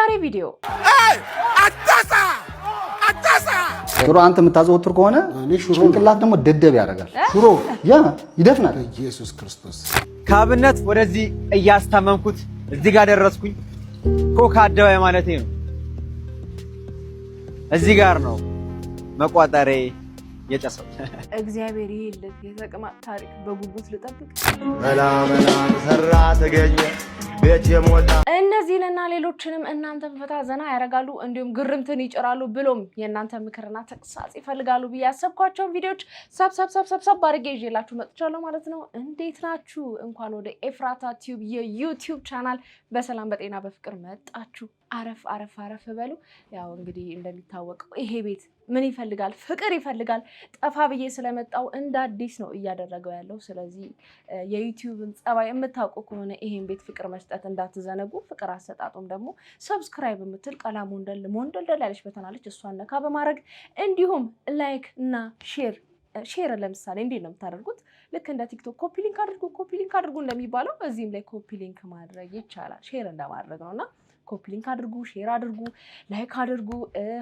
በዛሬ ቪዲዮ ሽሮ አንተ የምታዘወትር ከሆነ ጭንቅላት ደግሞ ደደብ ያደርጋል። ሽሮ ያ ይደፍናል። ኢየሱስ ክርስቶስ ካብነት ወደዚህ እያስታመምኩት እዚህ ጋር ደረስኩኝ። ኮካ አደባባይ ማለት ነው። እዚህ ጋር ነው መቋጠሬ የጨሰው። እግዚአብሔር ይልክ የተቀማጥ ታሪክ በጉጉት ልጠብቅ። መላ ተሰራ ተገኘ ቤት የሞላ እነዚህንና ሌሎችንም እናንተ ፈታ ዘና ያረጋሉ እንዲሁም ግርምትን ይጭራሉ ብሎም የእናንተ ምክርና ተግሳጽ ይፈልጋሉ ብዬ ያሰብኳቸው ቪዲዮዎች ሰብ አድርጌ ይዤላችሁ መጥቻለሁ ማለት ነው። እንዴት ናችሁ? እንኳን ወደ ኤፍራታ ቲዩብ የዩቲዩብ ቻናል በሰላም በጤና በፍቅር መጣችሁ። አረፍ በሉ። ያው እንግዲህ እንደሚታወቀው ይሄ ቤት ምን ይፈልጋል? ፍቅር ይፈልጋል። ጠፋ ብዬ ስለመጣው እንደ አዲስ ነው እያደረገው ያለው። ስለዚህ የዩቲዩብን ጸባይ የምታውቁ ከሆነ ይሄን ቤት ፍቅር መስጠት እንዳትዘነጉ። ፍቅር አሰጣጡም ደግሞ ሰብስክራይብ የምትል ቀላ ሞንደል ያለች በተናለች እሷን ነካ በማድረግ እንዲሁም ላይክ እና ሼር ለምሳሌ እንዴት ነው የምታደርጉት? ልክ እንደ ቲክቶክ ኮፒ ሊንክ አድርጉ እንደሚባለው እዚህም ላይ ኮፒ ሊንክ ማድረግ ይቻላል። ሼር እንደማድረግ ነውና ኮፒ ሊንክ አድርጉ፣ ሼር አድርጉ፣ ላይክ አድርጉ።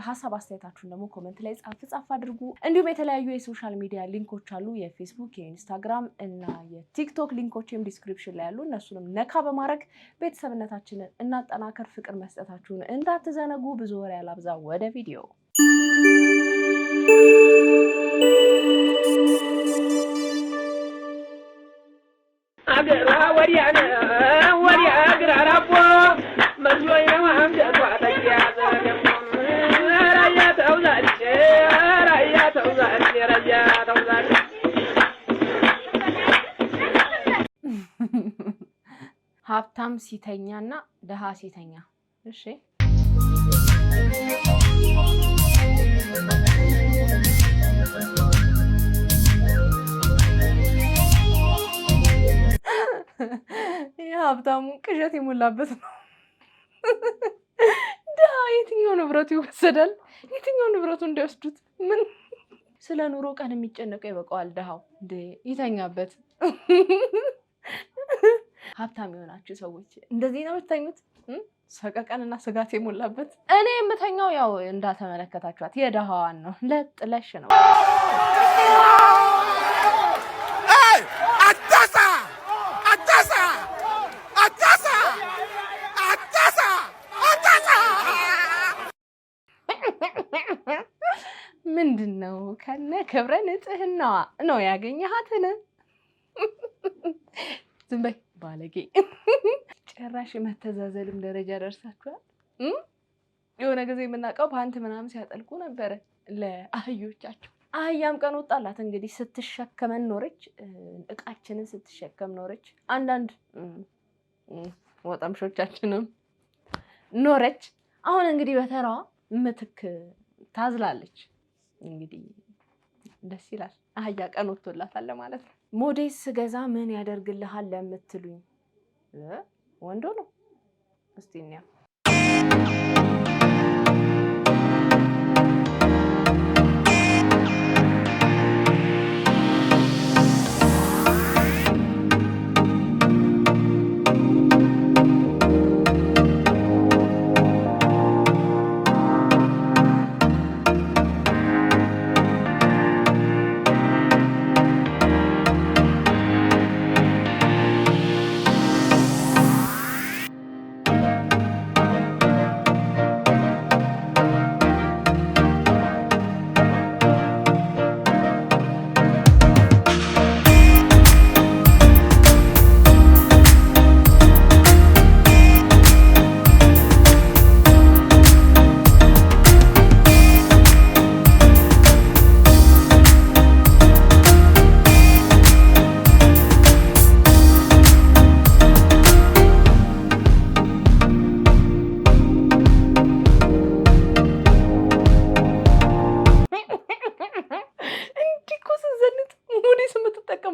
ሀሳብ አስተያየታችሁን ደግሞ ኮሜንት ላይ ጻፍ አድርጉ። እንዲሁም የተለያዩ የሶሻል ሚዲያ ሊንኮች አሉ። የፌስቡክ፣ የኢንስታግራም እና የቲክቶክ ሊንኮችም ዲስክሪፕሽን ላይ አሉ። እነሱንም ነካ በማድረግ ቤተሰብነታችንን እናጠናከር። ፍቅር መስጠታችሁን እንዳትዘነጉ። ብዙ ወሬ ያላብዛ፣ ወደ ቪዲዮ። አገራ ወዲያነ ወዲያ ግራራቦ መስሎኝ ነው አንገቷ ተያዘ ደግሞ ራያ ተውዛልሽ ሀብታም ሲተኛና ደሃ ሲተኛ። እሺ ሀብታሙ ቅዠት የሞላበት ነው። ደሃ የትኛው ንብረቱ ይወሰዳል? የትኛው ንብረቱ እንዲወስዱት? ምን ስለ ኑሮ ቀን የሚጨነቀው ይበቃዋል። ደሃው እንደ ይተኛበት። ሀብታም የሆናችሁ ሰዎች እንደዚህ ነው የምትተኙት? ሰቀቀንና ስጋት የሞላበት። እኔ የምተኛው ያው እንዳተመለከታችኋት የደሃዋን ነው። ለጥለሽ ነው። ምንድነው? ከነ ክብረ ንጽህናዋ ነው ያገኘሃትን? ዝም በይ ባለጌ። ጭራሽ መተዛዘልም ደረጃ ደርሳችኋል። የሆነ ጊዜ የምናውቀው ፓንት ምናምን ሲያጠልቁ ነበረ ለአህዮቻቸው። አህያም ቀን ወጣላት እንግዲህ ስትሸከመን ኖረች፣ እቃችንን ስትሸከም ኖረች። አንዳንድ ወጠምሾቻችንም ኖረች። አሁን እንግዲህ በተራዋ ምትክ ታዝላለች። እንግዲህ ደስ ይላል። አህያ ቀን ወጥቶላታል ማለት ነው። ሞዴስ ገዛ ምን ያደርግልሃል ለምትሉኝ ወንዶ ነው። እስቲ እንያ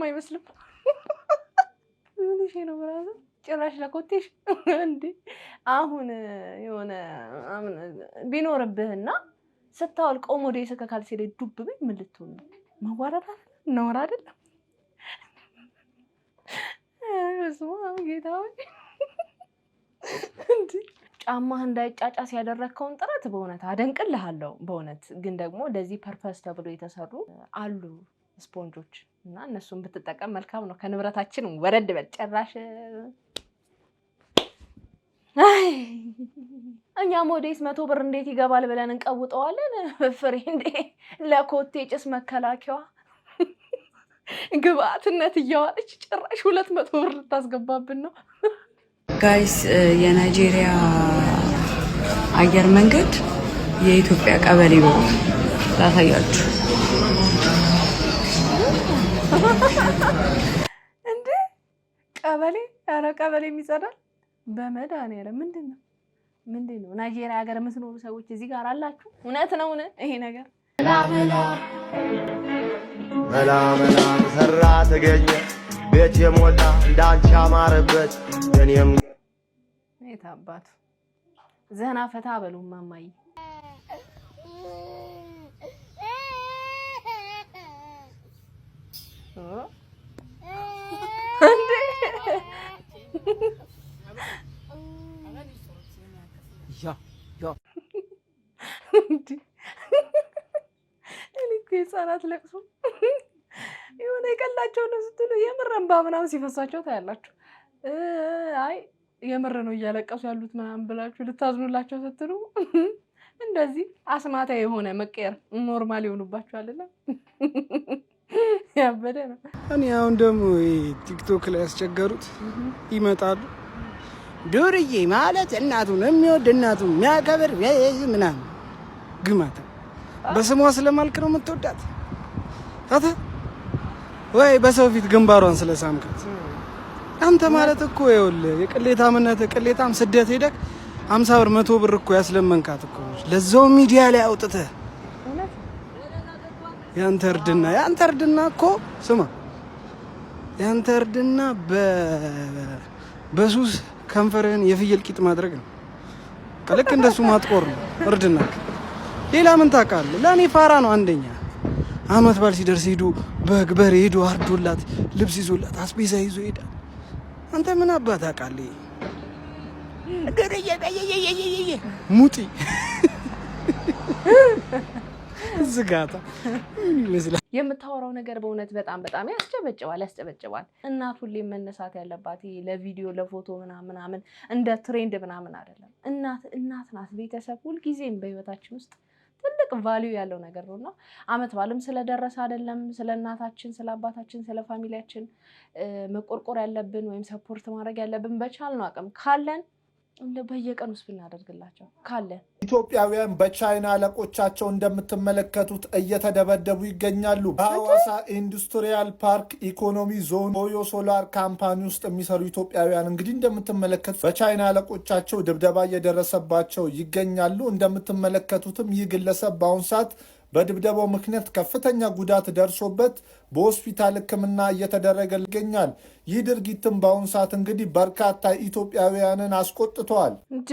አይመስልም። ምን እሺ ነው ብራዘ ጭራሽ ለኮቴሽ እንዴ! አሁን የሆነ ቢኖርብህና ስታወልቀው ሞዴስ ከካልሲ ላይ ዱብ በይ ምን ልትሆን ነው? መዋረድ ነው አይደለም? እሱ ጌታው እንዴ ጫማህ እንዳይጫጫስ ያደረከውን ጥረት በእውነት አደንቅልሃለሁ። በእውነት ግን ደግሞ ለዚህ ፐርፐስ ተብሎ የተሰሩ አሉ ስፖንጆች እና እነሱን ብትጠቀም መልካም ነው። ከንብረታችን ወረድ በል ጭራሽ እኛ ሞዴስ 100 ብር እንዴት ይገባል ብለን እንቀውጠዋለን። ፍሬንዴ ለኮቴ ጭስ መከላከያ ግብአትነት እያዋለች ጭራሽ 200 ብር ልታስገባብን ነው። ጋይስ የናይጄሪያ አየር መንገድ የኢትዮጵያ ቀበሌ ነው ላሳያችሁ። እንዴ ቀበሌ ኧረ ቀበሌ የሚጸዳል በመድኃኒዓለም ምንድነው? ናይጄሪያ ሀገር የምትኖሩ ሰዎች እዚህ ጋር አላችሁ? እውነት ነው ይሄ ነገር? መላ ሰራ ተገኘ ቤት የሞላ እንዳንቺ አማረበት እኔም የታባቱ ዘና ፈታ በሉ ማማይ እንዴ ህፃናት ለቅሶ የሆነ የቀላቸው ነው ስትሉ የምር እንባ ምናምን ሲፈሳቸው ታያላችሁ። አይ የምር ነው እያለቀሱ ያሉት ምናምን ብላችሁ ልታዝኑላቸው ስትሉ እንደዚህ አስማታ የሆነ መቀየር ኖርማል ይሆኑባችኋልና ያበደ ነው። እኔ አሁን ደግሞ ቲክቶክ ላይ ያስቸገሩት ይመጣሉ። ዱርዬ ማለት እናቱን የሚወድ እናቱን የሚያከብር ምናምን ግማታ በስሟ ስለማልክ ነው የምትወዳት ታታ ወይ በሰው ፊት ግንባሯን ስለሳምካት አንተ ማለት እኮ ይኸውልህ የቅሌታምነት ቅሌታም ስደት ሄደክ 50 ብር 100 ብር እኮ ያስለመንካት እኮ ለዛው ሚዲያ ላይ አውጥተህ ያንተ እርድና እኮ ስማ ያንተ እርድና በሱስ ከንፈርህን የፍየል ቂጥ ማድረግ ነው። ልክ እንደሱ ማጥቆር ነው እርድና። ሌላ ምን ታውቃለህ? ለእኔ ፋራ ነው አንደኛ። አመት ባል ሲደርስ ሄዱ በግ በሬ ሄዱ አርዶላት ልብስ ይዞላት አስቤዛ ይዞ ሄዳል። አንተ ምን አባት ታውቃለህ? ሙጢ ዝጋታ ይመስላል። የምታወራው ነገር በእውነት በጣም ያስጨበጭባል። እናት ሁሌም መነሳት ያለባት ለቪዲዮ ለፎቶ ምናምን እንደ ትሬንድ ምናምን አይደለም። እናት ናት። ቤተሰብ ሁልጊዜም በህይወታችን ውስጥ ትልቅ ቫልዩ ያለው ነገር ነውና አመት ባልም ስለደረሰ አይደለም ስለ እናታችን ስለ አባታችን ስለ ፋሚሊያችን መቆርቆር ያለብን ወይም ሰፖርት ማድረግ ያለብን በቻልነው አቅም ካለን እንደ በየቀኑ ብናደርግላቸው ካለን። ኢትዮጵያውያን በቻይና አለቆቻቸው እንደምትመለከቱት እየተደበደቡ ይገኛሉ። በሐዋሳ ኢንዱስትሪያል ፓርክ ኢኮኖሚ ዞን ኦዮ ሶላር ካምፓኒ ውስጥ የሚሰሩ ኢትዮጵያውያን እንግዲህ እንደምትመለከቱት በቻይና አለቆቻቸው ድብደባ እየደረሰባቸው ይገኛሉ። እንደምትመለከቱትም ይህ ግለሰብ በአሁኑ ሰዓት በድብደባው ምክንያት ከፍተኛ ጉዳት ደርሶበት በሆስፒታል ሕክምና እየተደረገ ይገኛል። ይህ ድርጊትም በአሁኑ ሰዓት እንግዲህ በርካታ ኢትዮጵያውያንን አስቆጥተዋል። እንጂ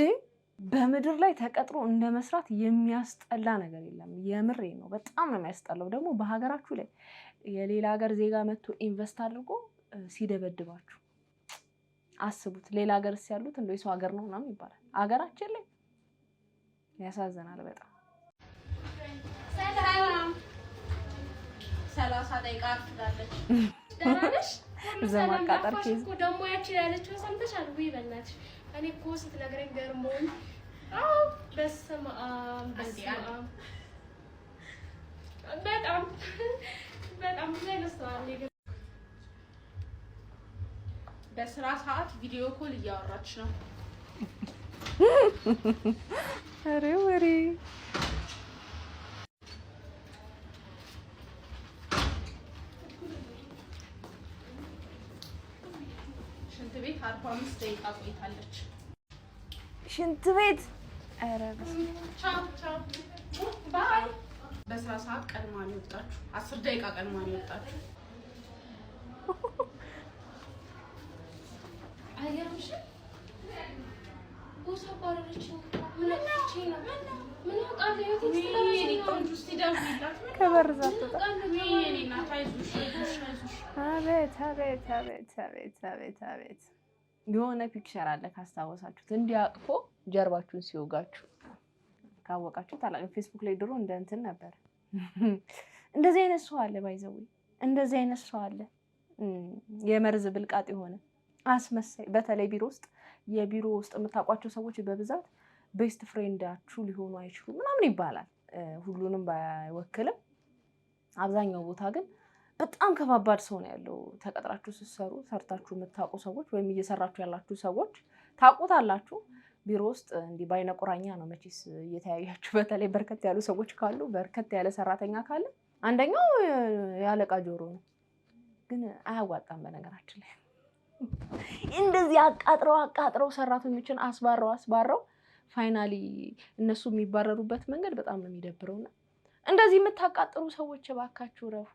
በምድር ላይ ተቀጥሮ እንደ መስራት የሚያስጠላ ነገር የለም። የምሬ ነው። በጣም ነው የሚያስጠላው። ደግሞ በሀገራችሁ ላይ የሌላ ሀገር ዜጋ መጥቶ ኢንቨስት አድርጎ ሲደበድባችሁ አስቡት። ሌላ ሀገር ያሉት እንደው የሰው ሀገር ነው ምናምን ይባላል። ሀገራችን ላይ ያሳዝናል በጣም። 30 ደቂቃ አርፍዳለች። ደህና ነሽ? ዘማቃጠር ኬዝ ደግሞ ያቺ ያለችው ሰምተሻል? ወይ በእናትሽ እኔ እኮ ስትነግረኝ ገርሞኝ። አዎ በስመ አብ በጣም ብዙ አይመስላል። በስራ ሰዓት ቪዲዮ ኮል እያወራች ነው። አሬ ወሬ ሽንት ቤት 45 ደቂቃ ቆይታለች። ሽንት ቤት አረ ቻው ባይ። በስራ ሰዓት ቀድማ ነው የወጣችሁ። 10 ደቂቃ ቀድማ ነው የወጣችሁ። አይገርምሽ? ቦሳ ባረረች። ምን አጥቼ ነው? ምን አውቃለሁ? የሆነ ፒክቸር አለ ካስታወሳችሁት እንዲያቅፎ ጀርባችሁን ሲወጋችሁ ካወቃችሁ ታላቅ ፌስቡክ ላይ ድሮ እንደ እንትን ነበር እንደዚህ አይነት ሰው አለ ባይዘው እንደዚህ አይነት ሰው አለ የመርዝ ብልቃጥ የሆነ አስመሳይ በተለይ የቢሮ ውስጥ የምታቋቸው ሰዎች በብዛት ቤስት ፍሬንዳችሁ ሊሆኑ አይችሉም ምናምን ይባላል ሁሉንም ባይወክልም አብዛኛው ቦታ ግን በጣም ከባባድ ሰው ነው ያለው ተቀጥራችሁ ሲሰሩ ሰርታችሁ የምታውቁ ሰዎች ወይም እየሰራችሁ ያላችሁ ሰዎች ታውቁታላችሁ ቢሮ ውስጥ እንዲ ባይነ ቁራኛ ነው መቼስ እየተያያችሁ በተለይ በርከት ያሉ ሰዎች ካሉ በርከት ያለ ሰራተኛ ካለ አንደኛው ያለቃ ጆሮ ነው ግን አያዋጣም በነገራችን ላይ እንደዚህ አቃጥረው ሰራተኞችን አስባረው ፋይናሊ እነሱ የሚባረሩበት መንገድ በጣም ነው የሚደብረውና እንደዚህ የምታቃጥሩ ሰዎች ባካችሁ ረፉ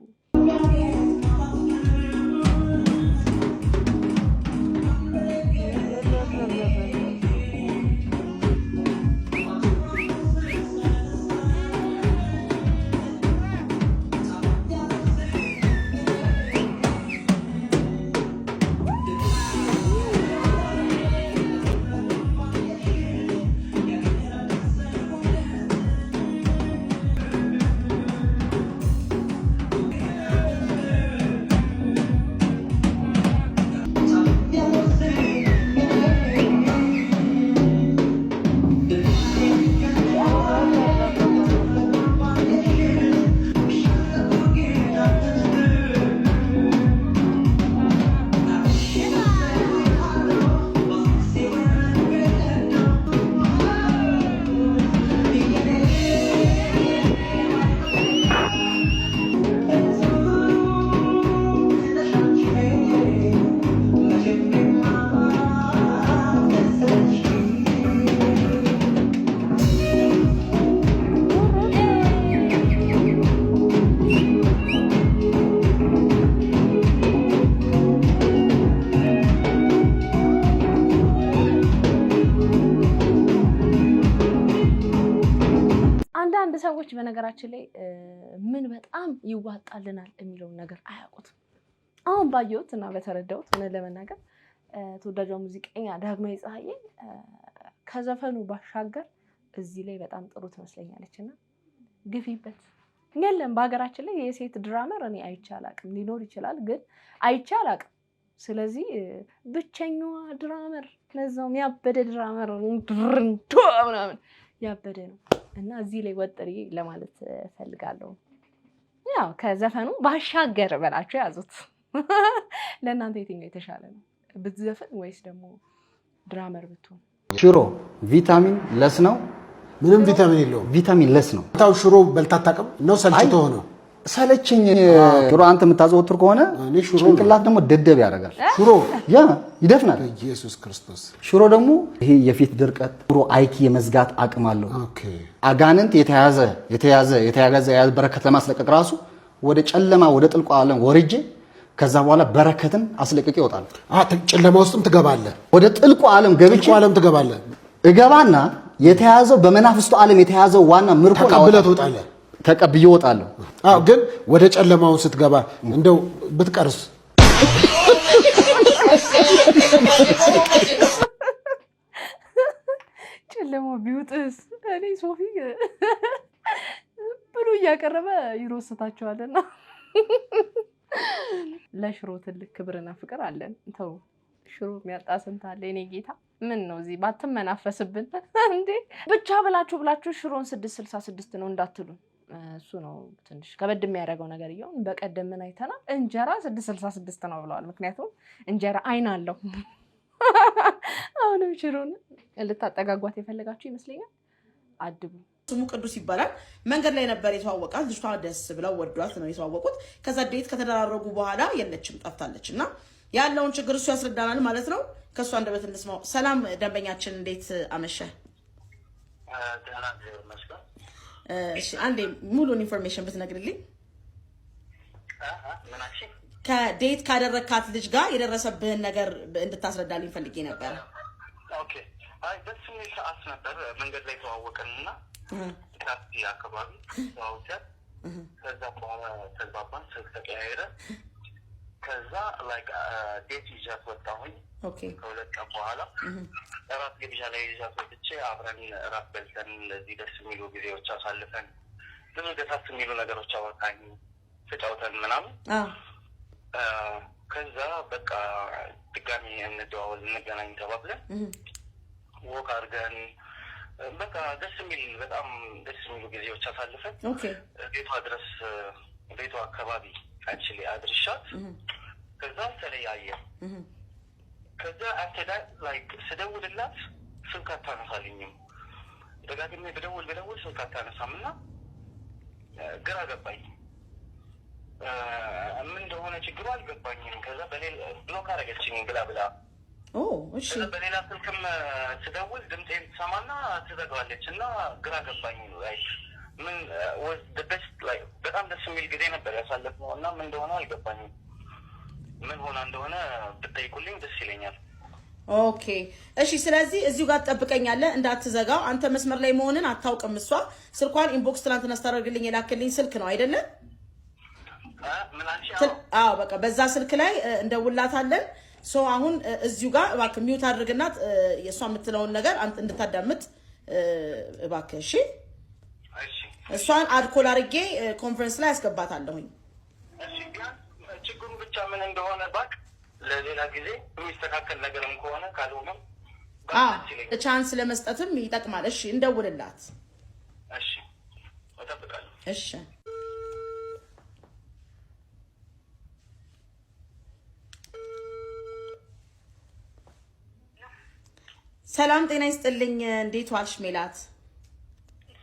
ሰዎች በነገራችን ላይ ምን በጣም ይዋጣልናል የሚለው ነገር አያውቁትም አሁን ባየሁትና በተረዳሁት ምን ለመናገር ተወዳጇ ሙዚቀኛ ዳግማዊ ፀሐዬ ከዘፈኑ ባሻገር እዚህ ላይ በጣም ጥሩ ትመስለኛለችና ግፊበት የለም በአገራችን ላይ የሴት ድራመር እኔ አይቻላቅም ሊኖር ይችላል ግን አይቻላቅም ስለዚህ ብቸኛዋ ድራመር ለዛው ያበደ ድራመር ምናምን ያበደ ነው እና እዚህ ላይ ወጥሪ ለማለት ፈልጋለሁ ያው ከዘፈኑ ባሻገር በላችሁ ያዙት ለእናንተ የትኛው የተሻለ ነው ብትዘፈን ወይስ ደግሞ ድራመር ብትሆን ሽሮ ቪታሚን ለስ ነው ምንም ቪታሚን የለውም ቪታሚን ለስ ነው ታው ሽሮ በልታጣቀም ነው ሰልችቶ ሆኖ ሰለችኝ ሽሮ አንተ የምታዘወትር ከሆነ ጭንቅላት ደግሞ ደደብ ያደርጋል ሽሮ ያ ይደፍናል ኢየሱስ ክርስቶስ ሽሮ ደግሞ ይሄ የፊት ድርቀት ሽሮ አይኪ የመዝጋት አቅም አለው ኦኬ አጋንንት የተያዘ በረከት ለማስለቀቅ ራሱ ወደ ጨለማ ወደ ጥልቁ ዓለም ወርጄ ከዛ በኋላ በረከትን አስለቅቄ ይወጣል ጨለማ ውስጥም ትገባለህ ወደ ጥልቁ ዓለም ገብቼ ትገባለህ እገባና የተያዘው በመናፍስቱ ዓለም የተያዘው ዋና ምርኮ ተቀብለህ ተቀብዬ ወጣለሁ አዎ ግን ወደ ጨለማው ስትገባ እንደው ብትቀርስ ጨለማው ቢውጥስ እኔ ሶፊ ብሉ እያቀረበ ይሮስታቸዋልና ለሽሮ ትልቅ ክብርና ፍቅር አለን ተው ሽሮ የሚያጣስንት አለ እኔ ጌታ ምን ነው እዚህ ባትመናፈስብን እንዴ ብቻ ብላችሁ ሽሮን 666 ነው እንዳትሉ እሱ ነው ትንሽ ከበድ የሚያደርገው ነገር ይሁን በቀደም ምን አይተና እንጀራ 666 ነው ብለዋል ምክንያቱም እንጀራ አይን አለው አሁንም ሽሮን ልታጠጋጓት የፈለጋችሁ ይመስለኛል አድቡ ስሙ ቅዱስ ይባላል መንገድ ላይ ነበር የተዋወቃት ልጅቷ ደስ ብለው ወዷት ነው የተዋወቁት ከዛ ዴት ከተደራረጉ በኋላ የለችም ጠፍታለችና ያለውን ችግር እሱ ያስረዳናል ማለት ነው ከሱ አንደበት እንስማው ሰላም ደንበኛችን እንዴት አመሸ ደህና ይመስላል እሺ አንዴ ሙሉን ኢንፎርሜሽን ብትነግርልኝ ምናሽ ከዴት ካደረካት ልጅ ጋር የደረሰብህን ነገር እንድታስረዳልኝ ፈልጌ ነበር ኦኬ አይ ደስ የሚል ሰዓት ነበር መንገድ ላይ ተዋወቅንና ታክሲ አካባቢ ተዋውቀን ከዛ በኋላ ተግባባን ስልክ ተቀያየረ ከዛ ላይክ ዴት ይዣት ወጣሁኝ ኦኬ ከሁለት ቀን በኋላ እራት ግብዣ ላይ ይዛት ወጥቼ አብረን እራት በልተን እንደዚህ ደስ የሚሉ ጊዜዎች አሳልፈን ብዙ ደስ የሚሉ ነገሮች አወጣኝ ተጫውተን ምናምን ከዛ በቃ ድጋሚ እንደዋወል እንገናኝ ተባብለን ወክ አድርገን በቃ ደስ የሚል በጣም ደስ የሚሉ ጊዜዎች አሳልፈን ቤቷ ድረስ ቤቷ አካባቢ አክቹሊ አድርሻት ከዛ ተለያየ ከዛ after that like ስደውልላት ስልክ አታነሳልኝም ደጋግሜ ብደውል ስልክ አታነሳምና ግራ ገባኝ ምን እንደሆነ ችግሩ አልገባኝም ከዛ በሌላ ብሎክ አደረገችኝ ብላ እሺ በሌላ ስልክም ስደውል ድምጼን ትሰማና ትዘጋዋለች እና ግራ ገባኝ like ምን was the best like በጣም ደስ የሚል ጊዜ ነበር ያሳለፍነው እና ምን እንደሆነ አልገባኝም ምን ሆነ እንደሆነ ብትጠይቁልኝ ደስ ይለኛል ኦኬ እሺ ስለዚህ እዚሁ ጋር ተጠብቀኛለህ እንዳትዘጋው አንተ መስመር ላይ መሆንን አታውቅም እሷ ስልኳን ኢንቦክስ ትላንትና አስተራርግልኝ የላክልኝ ስልክ ነው አይደለ አዎ በቃ በዛ ስልክ ላይ እንደውላታለን ሶ አሁን እዚሁ ጋር እባክህ ሚውት አድርግና የሷ የምትለውን ነገር አንተ እንድታዳምጥ እባክህ እሺ እሷን አድኮል አድርጌ ኮንፈረንስ ላይ አስገባታለሁኝ እሺ ችግሩ ብቻ ምን እንደሆነ ባክ ለሌላ ጊዜ የሚስተካከል ነገርም ከሆነ ካልሆነም ቻንስ ለመስጠትም ይጠቅማል እሺ እንደውልላት እሺ እጠብቃለሁ እሺ ሰላም ጤና ይስጥልኝ እንዴት ዋልሽ ሜላት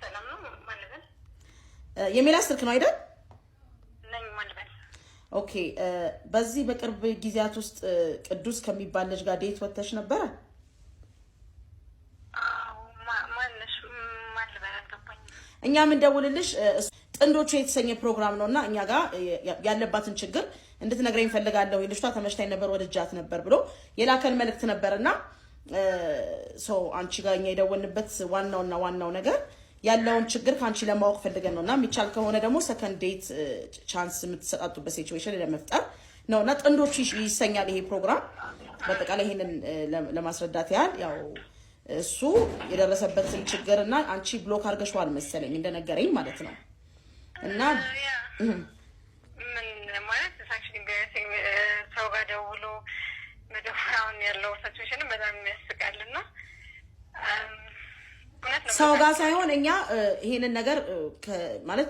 ሰላም ነው ማለበል የሜላት ስልክ ነው አይደል ነኝ ማለበል ኦኬ በዚህ በቅርብ ጊዜያት ውስጥ ቅዱስ ከሚባል ልጅ ጋር ዴት ወተሽ ነበር ማነሽ ማለበል አልገባኝ እኛ ምን ደውልልሽ ጥንዶቹ የተሰኘ ፕሮግራም ነውና እኛ ጋር ያለባትን ችግር እንድትነግረኝ ፈልጋለሁ ልጅቷ ተመሽታኝ ነበር ወደጃት ነበር ብሎ የላከል መልእክት ነበርና ሶ አንቺ ጋር እኛ የደወልንበት ዋናው ነገር ያለውን ችግር ካንቺ ለማወቅ ፈልገን ነውና የሚቻል ከሆነ ደግሞ ሰከንድ ዴት ቻንስ የምትሰጣጡበት ሲቹዌሽን ለመፍጠር ነውና ጥንዶቹ ይሰኛል ይሄ ፕሮግራም በተቃለ ይሄንን ለማስረዳት ያህል ያው እሱ የደረሰበትን ችግርና አንቺ ብሎክ አድርገሽዋል መሰለኝ እንደነገረኝ ማለት ነው እና ምን ማለት ሳክሽን ገሰኝ ሰው ጋር ደውሎ መደወራውን ያለው ሲቹዌሽን በጣም የሚያስቃልና ሰው ጋር ሳይሆን እኛ ይሄንን ነገር ማለት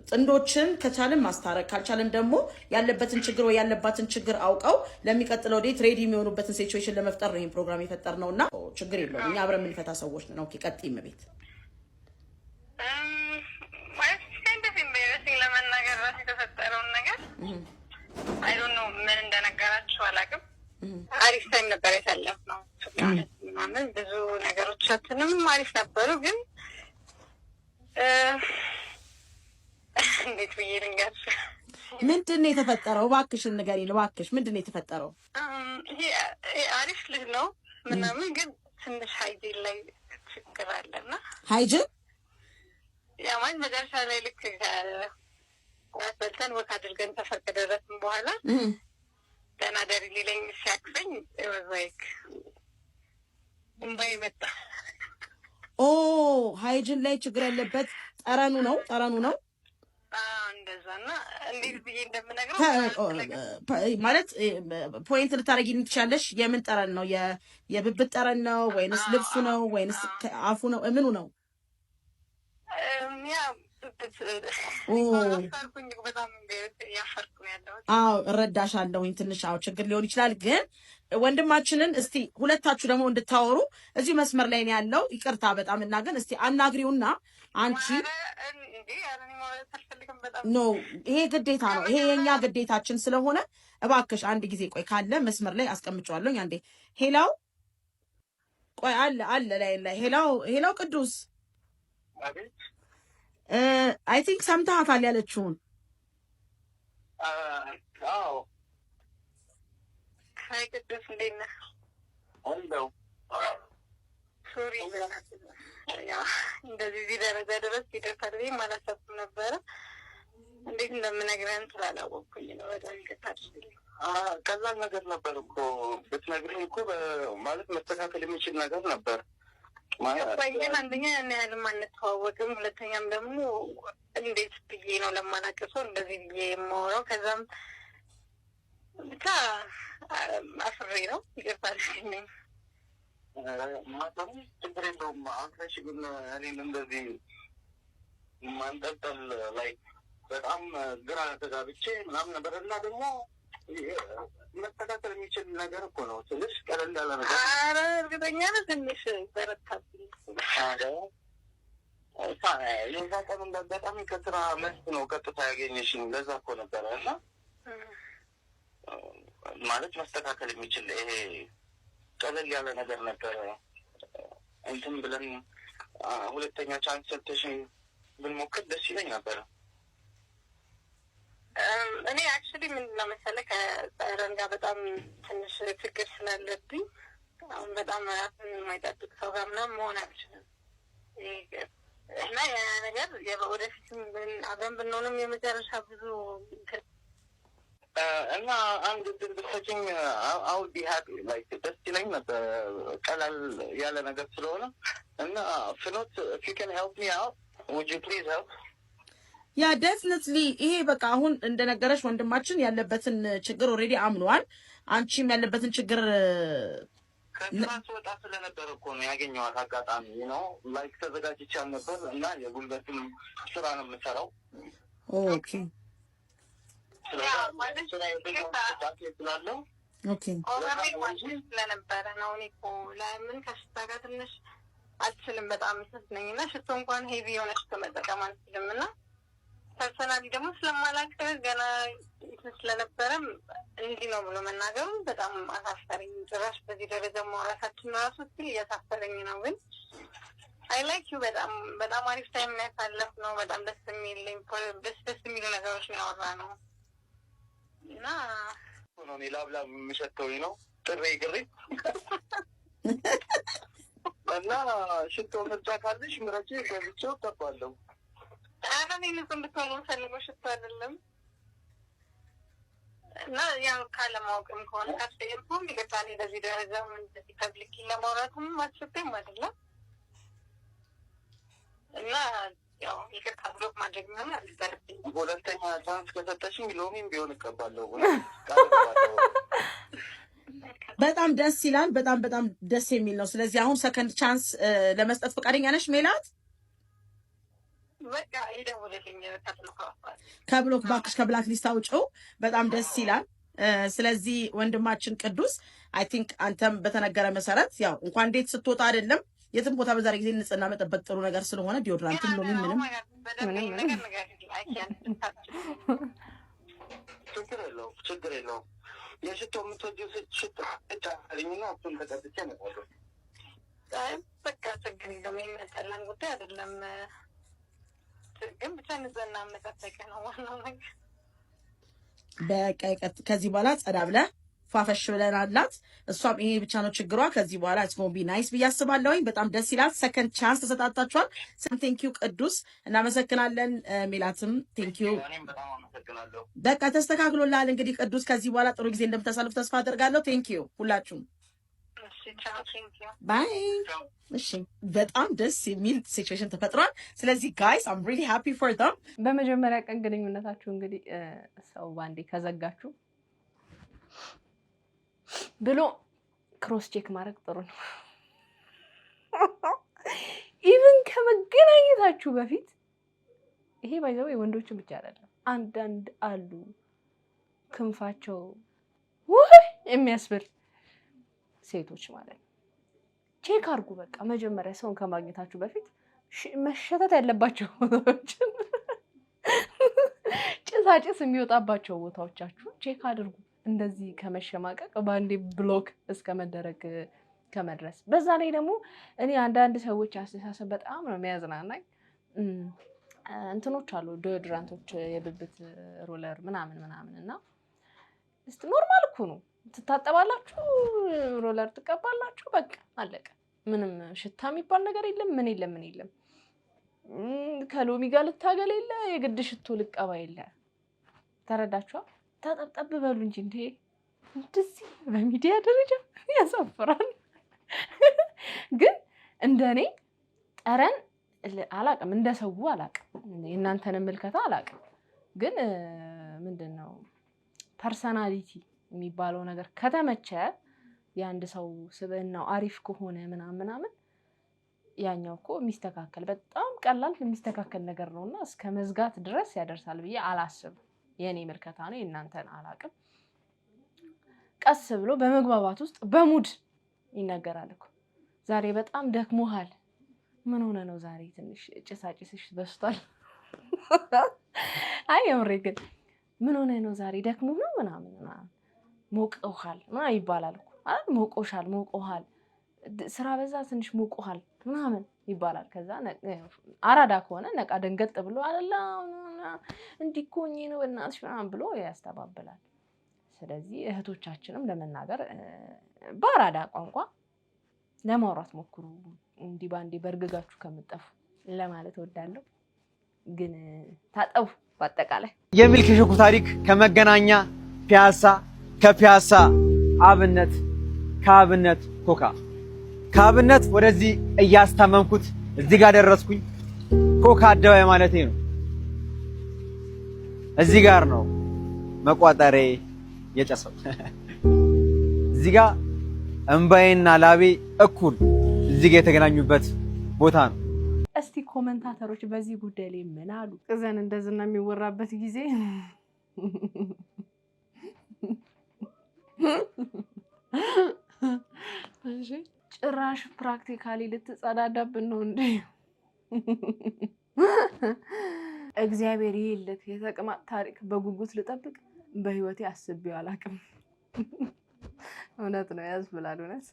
ጥንዶችን ከቻልን ማስታረቅ ካልቻልን ደግሞ ያለበትን ችግር ወይ ያለባትን ችግር አውቀው ለሚቀጥለው ዴት ሬዲ የሚሆኑበትን ሲቹዌሽን ለመፍጠር ነው ይሄን ፕሮግራም የፈጠርነውና ችግር የለውም እኛ አብረን የምንፈታ ሰዎች ነን ኦኬ ቀጥይም ቤት ማለት እንደዚህ በሚመስል ለመናገር ራስ የተፈጠረውን ነገር አይ ዶንት ኖ ምን እንደነገራችሁ አላውቅም አሪፍ ታይም ነበር ያሳለፍነው ምናምን ብዙ ነገሮቻችንም አሪፍ ነበሩ ግን እንዴት ብዬ ልንገርሽ ምንድነው የተፈጠረው እባክሽን ንገሪኝ እባክሽ ምንድነው የተፈጠረው ይሄ አሪፍ ልጅ ነው ምናምን ግን ትንሽ ሃይጂን ላይ ችግር አለና ሃይጂን ያ ማለት መጨረሻ ላይ ልክ ከበልተን ወክ አድርገን ተፈቀደረትን በኋላ ተናደሪ ሊለኝ ሲያክፈኝ ወይክ እንባይ መጣ ሃይጂን ላይ ችግር ያለበት ጠረኑ ነው እንደዛና እንዴት ብዬ እንደምነግረው ማለት ፖይንት ልታረጊኝ ትችያለሽ የምን ጠረን ነው የብብት ጠረን ነው ወይንስ ልብሱ ነው ወይንስ አፉ ነው ምኑ ነው ያ በጣም ያፈርኩ ያለው እረዳሻለሁኝ ትንሽ ችግር ሊሆን ይችላል ግን ወንድማችንን እስቲ ሁለታችሁ ደግሞ እንድታወሩ እዚህ መስመር ላይ ነው ያለው ይቅርታ በጣም እና ግን እስቲ አናግሪውና አንቺ ኖ ይሄ ግዴታ ነው ይሄ የኛ ግዴታችን ስለሆነ እባክሽ አንድ ጊዜ ቆይ ካለ መስመር ላይ አስቀምጫለሁ አንዴ ሄላው ቆይ አለ ላይ ሄላው ቅዱስ አይ ቲንክ ሰምተሃታል ያለችውን አዎ ሃይ ቅዱስ እንዴት ነህ አለው ሶሪ ያ እንደዚህ ደረጃ ድረስ ይደርሳል ብዬ አላሰብኩም ነበረ እንዴት እንደምነግርህን ስላላወቅኩኝ ነው በጣም ይቅርታ ቀላል ነገር ነበር እኮ ብትነግረኝ እኮ ማለት መስተካከል የሚችል ነገር ነበር። ባይገን አንደኛ ያን ያህልም አንተዋወቅም፣ ሁለተኛም ደግሞ እንዴት ብዬ ነው ለማላውቅ ሰው እንደዚህ ብዬ የማወራው? ከዛም ብቻ አፍሬ ነው ይቅርታ አድርግልኝ። ማጠሩ ችግር የለውም። አንተሽ ግን እኔን እንደዚህ ማንጠልጠል ላይ በጣም ግራ ተጋብቼ ምናምን ነበር እና ደግሞ መስተካከል የሚችል ነገር እኮ ነው። ትንሽ ቀለል ያለ ነገር። ኧረ እርግጠኛ ነህ? ትንሽ በረታብኝ። የዛ ቀን እንዳጋጣሚ ከስራ መልስ ነው ቀጥታ ያገኘሽኝ። ለዛ እኮ ነበረ እና ማለት መስተካከል የሚችል ይሄ ቀለል ያለ ነገር ነበረ። እንትን ብለን ሁለተኛ ቻንስ ሰጥተሽኝ ብንሞክር ደስ ይለኝ ነበረ። እኔ አክቹዋሊ ምንድን ነው መሰለህ ከጸረን ጋር በጣም ትንሽ ችግር ስላለብኝ አሁን በጣም ራስን የማይጠብቅ ሰው ጋር ምናምን መሆን አልችልም እና ያ ነገር ወደፊትም አብረን ብንሆንም የመጨረሻ ብዙ እና አንድ ድል ብትሰጪኝ አውል ቢ ሃፒ ላይክ ደስ ይለኝ ነበር። ቀላል ያለ ነገር ስለሆነ እና ፍኖት if you can help me out would you please help? ያ ዴፊኒትሊ ይሄ በቃ አሁን እንደነገረሽ ወንድማችን ያለበትን ችግር ኦልሬዲ አምኗል። አንቺም ያለበትን ችግር ከክላስ ወጣ ስለነበር እኮ ነው ያገኘኋት አጋጣሚ ነው ላይክ ተዘጋጅቼ አልነበር እና የጉልበትም ስራ ነው የምሰራው። ኦኬ ስለነበረ ነው እኔ እኮ ለምን ከሽታ ጋር ትንሽ አልችልም በጣም ነኝ እና ሽቶ እንኳን ሄቪ የሆነ ሽቶ መጠቀም አልችልም እና ፐርሰናሊ ደግሞ ስለማላውቅ ገና ስለነበረም እንዲህ ነው ብሎ መናገሩ በጣም አሳፈረኝ። ጭራሽ በዚህ ደረጃ ማውራታችን ራሱ ስል እያሳፈረኝ ነው። ግን አይ ላይክ ዩ በጣም በጣም አሪፍ ታይም ነው ያሳለፍነው። በጣም ደስ የሚሉ ነገሮች ነው ያወራነው እና እኔ ላብላብ የምሸተውኝ ነው ጥሬ ግሬ እና ሽቶ ምርጫ ካለሽ ምረጭ ገብቼው ተባለሁ። ኧረ እኔ ንጹህ እንድትሆን የምፈልገው ሽቶ አይደለም እና ያው ካለማወቅም ከሆነ ካስቀየምኩም ይቅርታ። እኔ በዚህ ደረጃ እንደዚህ ፐብሊክ ለማውራትም አስቤም አይደለም እና ያው ይቅርታ ብሎክ ማድረግ ምናምን አልነበረብኝ። ሁለተኛ ቻንስ ከሰጠሽኝ ሎሚም ቢሆን እቀባለሁ። በጣም ደስ ይላል። በጣም በጣም ደስ የሚል ነው። ስለዚህ አሁን ሰከንድ ቻንስ ለመስጠት ፈቃደኛ ነሽ ሜላት? በቃ ይደውልልኝ ከብሎክ ባክሽ ከብላክ ሊስት አውጪው። በጣም ደስ ይላል። ስለዚህ ወንድማችን ቅዱስ አይ ቲንክ አንተም በተነገረ መሰረት ያው እንኳን እንዴት ስትወጣ አይደለም የትም ቦታ በዛሬ ጊዜ ንጽህና መጠበቅ ጥሩ ነገር ስለሆነ ዲዮድራንትም ሎሚ ምንም ችግር የለውም። የሽቶ የምትወጂው ሽቶ ጫልኝና እሱን ተቀብቼ እመጣለሁ። በቃ ችግር የለውም። የሚያስጠላን ጉዳይ አይደለም። ግን ብቻ ንጽህና መጠበቅ ነው ዋናው ነገር። በቃ ከዚህ በኋላ ጸዳ ብለህ ፋፈሽ ብለን አላት። እሷም ይሄ ብቻ ነው ችግሯ። ከዚህ በኋላ ኢትስ ጎን ቢ ናይስ ብዬ አስባለሁኝ። በጣም ደስ ይላል። ሰከንድ ቻንስ ተሰጣጣችኋል። ቴንኪዩ ቅዱስ፣ እናመሰግናለን። ሜላትም ቴንኪዩ። በቃ ተስተካክሎላል። እንግዲህ ቅዱስ ከዚህ በኋላ ጥሩ ጊዜ እንደምታሳልፍ ተስፋ አደርጋለሁ። ቴንኪዩ ሁላችሁም። ባይ። እሺ፣ በጣም ደስ የሚል ሲቹዌሽን ተፈጥሯል። ስለዚህ ጋይስ አም ሪሊ ሃፒ ፎር them። በመጀመሪያ ቀን ግንኙነታችሁ እንግዲህ ሰው ባንዴ ከዘጋችሁ ብሎ ክሮስ ቼክ ማድረግ ጥሩ ነው። ኢቭን ከመገናኘታችሁ በፊት ይሄ ባይዘው የወንዶችን ብቻ አይደለም፣ አንዳንድ አሉ ክንፋቸው ወይ የሚያስብል ሴቶች ማለት ነው። ቼክ አድርጉ። በቃ መጀመሪያ ሰውን ከማግኘታችሁ በፊት መሸተት ያለባቸው ቦታዎችን ጭሳጭስ የሚወጣባቸው ቦታዎቻችሁ ቼክ አድርጉ። እንደዚህ ከመሸማቀቅ ባንዴ ብሎክ እስከ መደረግ ከመድረስ። በዛ ላይ ደግሞ እኔ አንዳንድ ሰዎች አስተሳሰብ በጣም ነው የሚያዝናናኝ። እንትኖች አሉ ዶድራንቶች፣ የብብት ሮለር ምናምን ምናምን እና እስቲ ኖርማል እኮ ነው። ትታጠባላችሁ፣ ሮለር ትቀባላችሁ፣ በቃ አለቀ። ምንም ሽታ የሚባል ነገር የለም። ምን የለም። ከሎሚ ጋር ልታገል የለ፣ የግድ ሽቶ ልቀባ የለ። ተረዳችኋ? ተጠብጠብ በሉ እንጂ እንዴ! እንደዚህ በሚዲያ ደረጃ ያሳፍራል። ግን እንደኔ ጠረን አላቅም፣ እንደ ሰው አላቅም፣ የእናንተን ምልከታ አላቅም። ግን ምንድነው ፐርሰናሊቲ የሚባለው ነገር ከተመቸ የአንድ ሰው ስብዕናው አሪፍ ከሆነ ምናምን ያኛው እኮ የሚስተካከል በጣም ቀላል የሚስተካከል ነገር ነውና እስከ መዝጋት ድረስ ያደርሳል ብዬ አላስብም። የኔ ምልከታ ነው፣ የእናንተን አላቅም። ቀስ ብሎ በመግባባት ውስጥ በሙድ ይነገራል እኮ። ዛሬ በጣም ደክሞሃል፣ ምን ሆነ ነው ዛሬ ትንሽ ጭሳጭስሽ በስቷል። አይ የምሬ ግን ምን ሆነ ነው ዛሬ ደክሞ ነው ምናምን ሞቆሃል ምናምን ይባላል እኮ አይደል? ሞቆሻል፣ ሞቆሃል፣ ስራ በዛ ትንሽ ሞቆሃል ምናምን ይባላል። ከዛ አራዳ ከሆነ ነቃ ደንገጥ ብሎ አይደለ እንዲህ እኮ ነው በእናትሽ ምናምን ብሎ ያስተባብላል። ስለዚህ እህቶቻችንም ለመናገር በአራዳ ቋንቋ ለማውራት ሞክሩ፣ እንዲህ ባንዴ በርግጋችሁ ከምትጠፉ ለማለት እወዳለሁ። ግን ታጠቡ። በአጠቃላይ የሚልክ ሽኩ ታሪክ ከመገናኛ ፒያሳ፣ ከፒያሳ አብነት፣ ከአብነት ኮካ፣ ከአብነት ወደዚህ እያስታመምኩት እዚህ ጋር ደረስኩኝ። ኮካ አደባባይ ማለቴ ነው። እዚህ ጋር ነው መቋጠሬ የጨሰው። እዚህ ጋር እንባዬና ላቤ እኩል እዚህ ጋር የተገናኙበት ቦታ ነው። እስቲ ኮመንታተሮች በዚህ ጉዳይ ላይ ምን አሉ? እዘን እንደዝና የሚወራበት ጊዜ እሺ፣ ጭራሽ ፕራክቲካሊ ልትጸዳዳብን ነው እንዴ? እግዚአብሔር ይልክ የተቅማጥ ታሪክ በጉጉት ልጠብቅ። በህይወቴ አስቤው አላውቅም። እውነት ነው ያስብላል። እውነት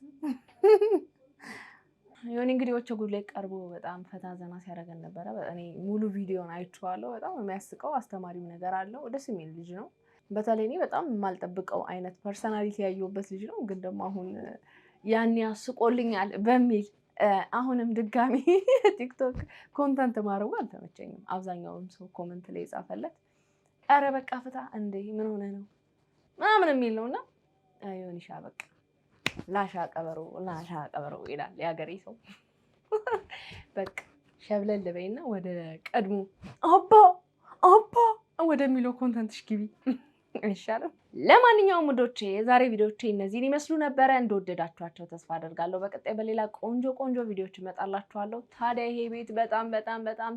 የሆነ እንግዲህ ወቸ ጉድ ላይ ቀርቦ በጣም ፈታ ዘና ሲያደርገን ነበረ። እኔ ሙሉ ቪዲዮን አይቼዋለሁ። በጣም የሚያስቀው አስተማሪም ነገር አለው። ደስ የሚል ልጅ ነው። በተለይ እኔ በጣም የማልጠብቀው አይነት ፐርሰናሊቲ ያየሁበት ልጅ ነው። ግን ደግሞ አሁን ያን ያስቆልኛል በሚል አሁንም ድጋሚ ቲክቶክ ኮንተንት ማድረጉ አልተመቸኝም። አብዛኛውም ሰው ኮመንት ላይ የጻፈለት ኧረ በቃ ፍታ እንዴ ምን ሆነ ነው ምናምን የሚል ነውና ይሁንሻ በቃ ላሻ ቀበሮ ይላል የሀገሬ ሰው። በቃ ሸብለል በይና ወደ ቀድሞ አባ ወደሚለው ኮንተንትሽ ግቢ አይሻልም? ለማንኛውም ውዶቼ የዛሬ ቪዲዮቼ እነዚህን ይመስሉ ነበረ። እንደወደዳችኋቸው ተስፋ አደርጋለሁ። በቀጣይ በሌላ ቆንጆ ቪዲዮዎች እመጣላችኋለሁ። ታዲያ ይሄ ቤት በጣም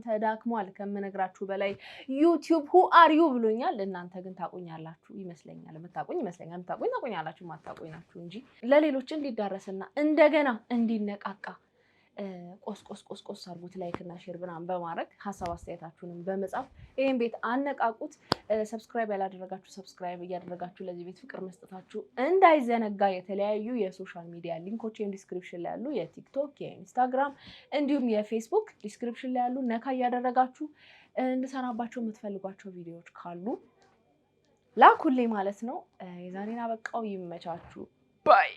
ተዳክሟል ከምነግራችሁ በላይ። ዩቲዩብ ሁ አር ዩ ብሎኛል። እናንተ ግን ታቁኛላችሁ ይመስለኛል። የምታቁኝ ይመስለኛል። ታቁኛላችሁ ማታቁኝ ናችሁ እንጂ ለሌሎች እንዲዳረስና እንደገና እንዲነቃቃ ቆስ አርጉት። ላይክ እና ሼር ምናምን በማድረግ ሀሳብ አስተያየታችሁንም በመጻፍ ይሄን ቤት አነቃቁት። ሰብስክራይብ ያላደረጋችሁ ሰብስክራይብ እያደረጋችሁ ለዚህ ቤት ፍቅር መስጠታችሁ እንዳይዘነጋ። የተለያዩ የሶሻል ሚዲያ ሊንኮች ዲስክሪፕሽን ላይ ያሉ፣ የቲክቶክ፣ የኢንስታግራም እንዲሁም የፌስቡክ ዲስክሪፕሽን ላይ ያሉ ነካ እያደረጋችሁ እንድሰራባቸው የምትፈልጓቸው ቪዲዮዎች ካሉ ላኩልኝ ማለት ነው። የዛሬን አበቃው። ይመቻችሁ ባይ